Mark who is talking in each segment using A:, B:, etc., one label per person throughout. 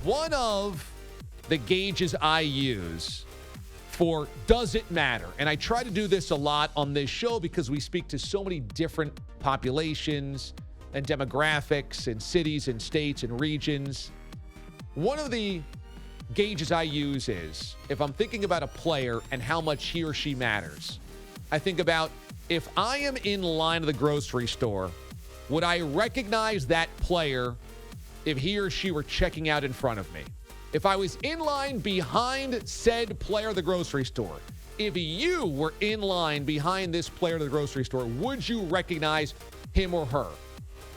A: One of the gauges I use for does it matter, and I try to do this a lot on this show because we speak to so many different populations and demographics and cities and states and regions. One of the gauges I use is if I'm thinking about a player and how much he or she matters. I think about if I am in line at the grocery store, would I recognize that player if he or she were checking out in front of me? If I was in line behind said player at the grocery store, if you were in line behind this player at the grocery store, would you recognize him or her?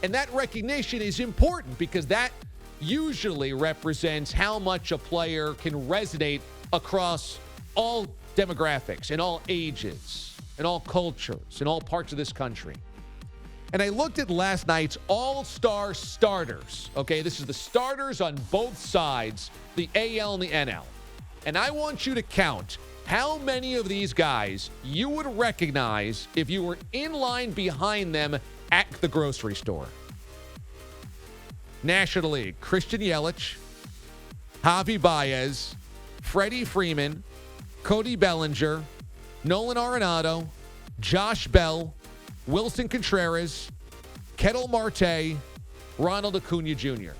A: And that recognition is important because that usually represents how much a player can resonate across all demographics and all ages and all cultures and all parts of this country. And I looked at last night's All-Star starters. Okay, this is the starters on both sides, the AL and the NL. And I want you to count how many of these guys you would recognize if you were in line behind them at the grocery store. National League, Christian Yelich, Javi Baez, Freddie Freeman, Cody Bellinger, Nolan Arenado, Josh Bell, Wilson Contreras, Ketel Marte, Ronald Acuna Jr.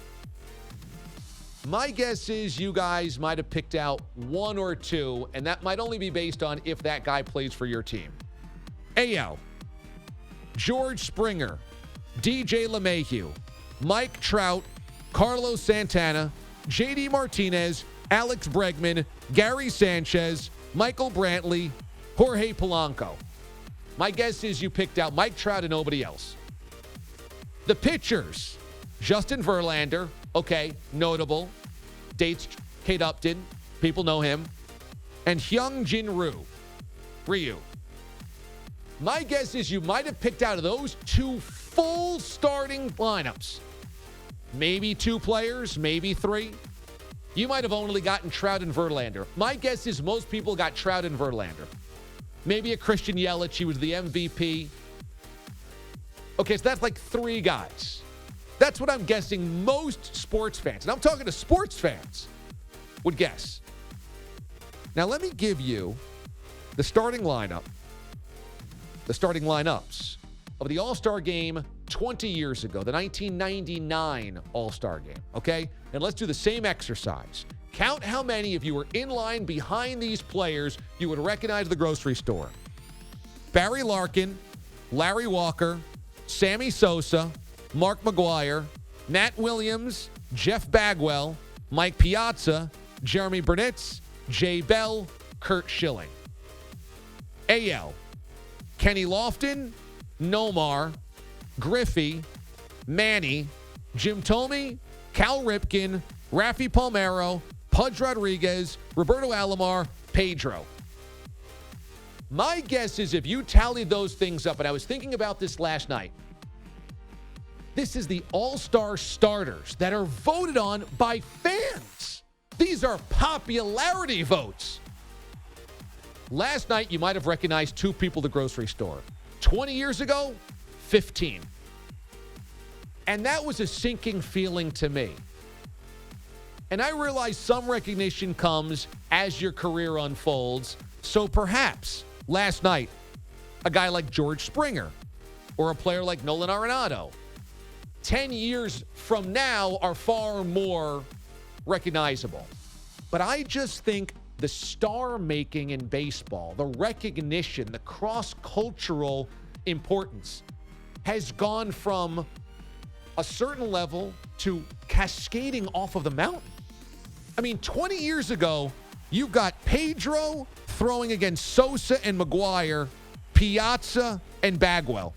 A: My guess is you guys might have picked out one or two, and that might only be based on if that guy plays for your team. AL, George Springer, DJ LeMahieu, Mike Trout, Carlos Santana, JD Martinez, Alex Bregman, Gary Sanchez, Michael Brantley, Jorge Polanco. My guess is you picked out Mike Trout and nobody else. The pitchers, Justin Verlander, okay, notable. Dates Kate Upton, people know him. And Hyunjin Ryu. My guess is you might have picked out of those two full starting lineups. Maybe two players, maybe three. You might have only gotten Trout and Verlander. My guess is most people got Trout and Verlander. Maybe a Christian Yelich, he was the MVP. Okay, so that's like three guys. That's what I'm guessing most sports fans, and I'm talking to sports fans, would guess. Now, let me give you the starting lineup, the starting lineups of the All-Star game 20 years ago, the 1999 All-Star game, okay? And let's do the same exercise. Count how many, if you were in line behind these players, you would recognize the grocery store. Barry Larkin, Larry Walker, Sammy Sosa, Mark McGwire, Matt Williams, Jeff Bagwell, Mike Piazza, Jeremy Burnitz, Jay Bell, Curt Schilling. AL, Kenny Lofton, Nomar, Griffey, Manny, Jim Thome, Cal Ripken, Rafi Palmeiro, Pudge Rodriguez, Roberto Alomar, Pedro. My guess is if you tallied those things up, and I was thinking about this last night, this is the All-Star starters that are voted on by fans. These are popularity votes. Last night, you might have recognized two people at the grocery store. 20 years ago, 15. And that was a sinking feeling to me. And I realize some recognition comes as your career unfolds. So perhaps last night, a guy like George Springer or a player like Nolan Arenado, 10 years from now are far more recognizable. But I just think the star making in baseball, the recognition, the cross-cultural importance has gone from a certain level to cascading off of the mountain. I mean, 20 years ago, you've got Pedro throwing against Sosa and McGwire, Piazza and Bagwell.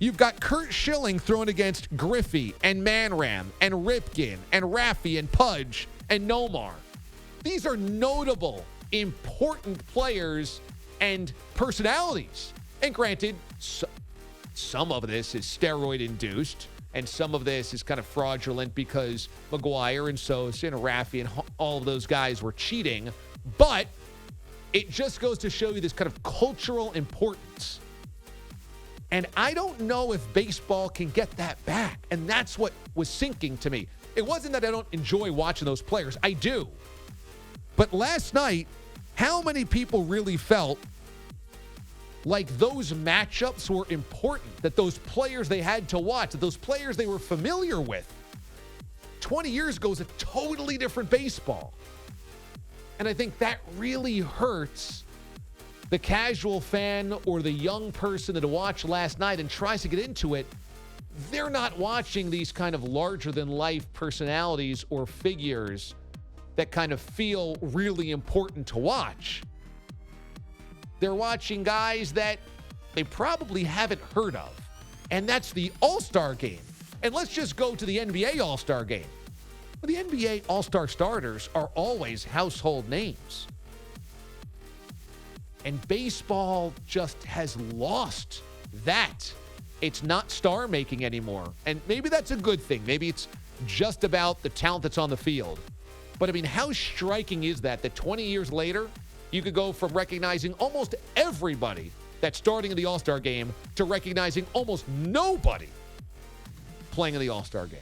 A: You've got Curt Schilling throwing against Griffey and Manram and Ripken and Rafi and Pudge and Nomar. These are notable, important players and personalities. And granted, some of this is steroid-induced, and some of this is kind of fraudulent because McGwire and Sosa and Rafi and all of those guys were cheating. But it just goes to show you this kind of cultural importance. And I don't know if baseball can get that back. And that's what was sinking to me. It wasn't that I don't enjoy watching those players. I do. But last night, how many people really felt like those matchups were important, that those players they had to watch, that those players they were familiar with? 20 years ago is a totally different baseball. And I think that really hurts the casual fan or the young person that watched last night and tries to get into it. They're not watching these kind of larger-than-life personalities or figures that kind of feel really important to watch. They're watching guys that they probably haven't heard of. And that's the All-Star game. And let's just go to the NBA All-Star game. Well, the NBA All-Star starters are always household names. And baseball just has lost that. It's not star-making anymore. And maybe that's a good thing. Maybe it's just about the talent that's on the field. But, I mean, how striking is that 20 years later, you could go from recognizing almost everybody that's starting in the All-Star game to recognizing almost nobody playing in the All-Star game?